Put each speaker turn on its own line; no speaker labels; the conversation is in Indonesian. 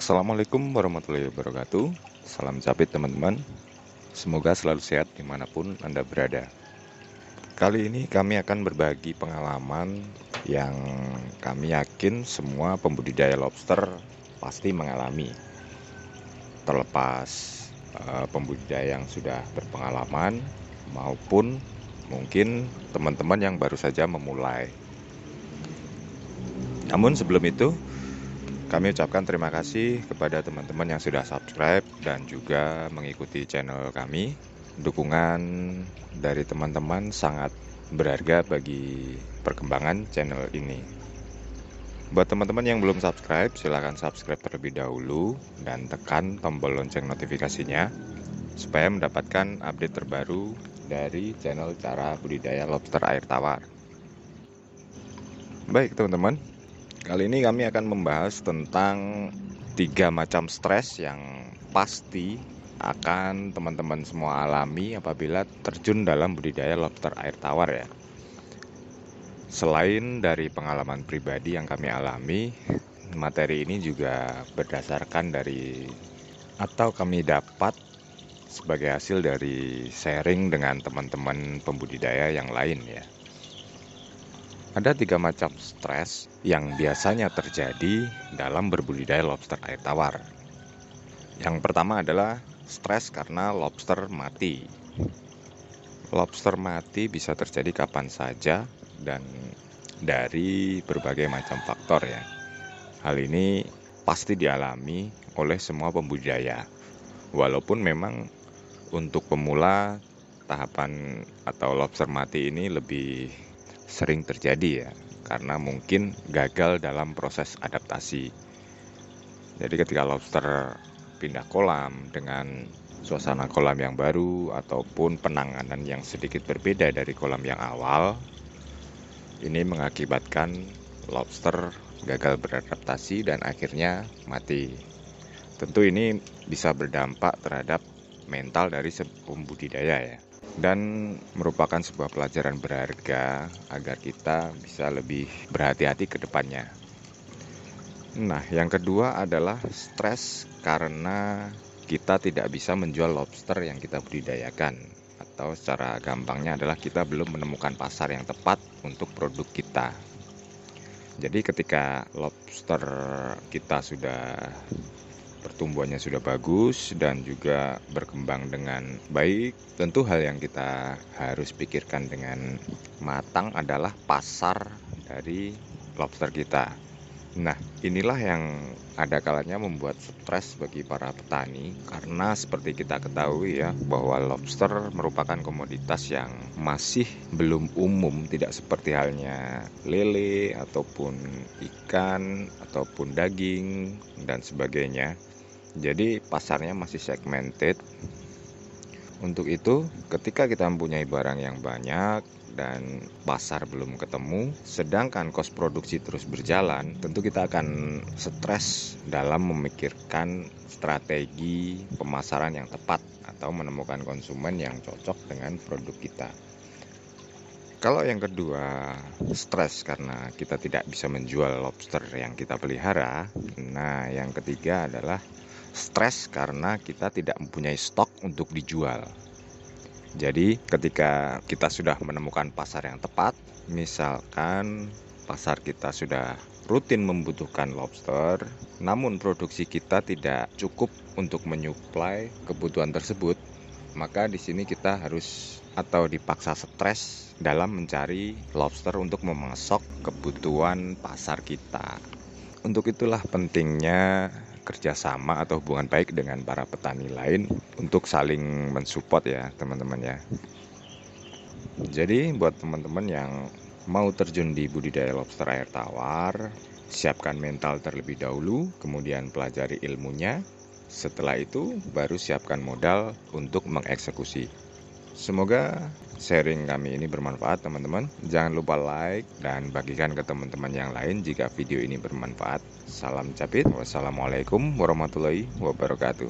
Assalamualaikum warahmatullahi wabarakatuh. Salam capit teman-teman. Semoga selalu sehat dimanapun Anda berada. Kali ini kami akan berbagi pengalaman yang kami yakin semua pembudidaya lobster pasti mengalami. Terlepas pembudidaya yang sudah berpengalaman maupun mungkin teman-teman yang baru saja memulai. Namun sebelum itu, kami ucapkan terima kasih kepada teman-teman yang sudah subscribe dan juga mengikuti channel kami. Dukungan dari teman-teman sangat berharga bagi perkembangan channel ini. Buat teman-teman yang belum subscribe, silahkan subscribe terlebih dahulu dan tekan tombol lonceng notifikasinya supaya mendapatkan update terbaru dari channel cara budidaya lobster air tawar. Baik teman-teman, kali ini kami akan membahas tentang 3 macam stres yang pasti akan teman-teman semua alami apabila terjun dalam budidaya lobster air tawar ya. Selain dari pengalaman pribadi yang kami alami, materi ini juga berdasarkan dari atau kami dapat sebagai hasil dari sharing dengan teman-teman pembudidaya yang lain ya. Ada 3 macam stres yang biasanya terjadi dalam berbudidaya lobster air tawar. Yang pertama adalah stres karena lobster mati. Lobster mati bisa terjadi kapan saja dan dari berbagai macam faktor ya. Hal ini pasti dialami oleh semua pembudidaya. Walaupun memang untuk pemula tahapan atau lobster mati ini lebih sering terjadi ya, karena mungkin gagal dalam proses adaptasi. Jadi ketika lobster pindah kolam dengan suasana kolam yang baru ataupun penanganan yang sedikit berbeda dari kolam yang awal, ini mengakibatkan lobster gagal beradaptasi dan akhirnya mati. Tentu ini bisa berdampak terhadap mental dari pembudidaya ya, dan merupakan sebuah pelajaran berharga agar kita bisa lebih berhati-hati ke depannya. Nah, yang kedua adalah stres karena kita tidak bisa menjual lobster yang kita budidayakan, atau secara gampangnya adalah kita belum menemukan pasar yang tepat untuk produk kita. Jadi ketika lobster kita sudah pertumbuhannya sudah bagus dan juga berkembang dengan baik, tentu hal yang kita harus pikirkan dengan matang adalah pasar dari lobster kita. Nah, inilah yang ada kalanya membuat stres bagi para petani, karena seperti kita ketahui ya, bahwa lobster merupakan komoditas yang masih belum umum, tidak seperti halnya lele ataupun ikan ataupun daging dan sebagainya. Jadi pasarnya masih segmented. Untuk itu, ketika kita mempunyai barang yang banyak dan pasar belum ketemu, sedangkan kos produksi terus berjalan, tentu kita akan stres dalam memikirkan strategi pemasaran yang tepat atau menemukan konsumen yang cocok dengan produk kita. Kalau yang kedua, stres karena kita tidak bisa menjual lobster yang kita pelihara. Nah, yang ketiga adalah stres karena kita tidak mempunyai stok untuk dijual. Jadi ketika kita sudah menemukan pasar yang tepat, misalkan pasar kita sudah rutin membutuhkan lobster, namun produksi kita tidak cukup untuk menyuplai kebutuhan tersebut, maka di sini kita harus atau dipaksa stres dalam mencari lobster untuk memasok kebutuhan pasar kita. Untuk itulah pentingnya kerjasama atau hubungan baik dengan para petani lain untuk saling mensupport ya teman-teman ya. Jadi buat teman-teman yang mau terjun di budidaya lobster air tawar, siapkan mental terlebih dahulu, kemudian pelajari ilmunya. Setelah itu baru siapkan modal untuk mengeksekusi. Semoga sharing kami ini bermanfaat teman-teman. Jangan lupa like dan bagikan ke teman-teman yang lain jika video ini bermanfaat. Salam capit. Wassalamualaikum warahmatullahi wabarakatuh.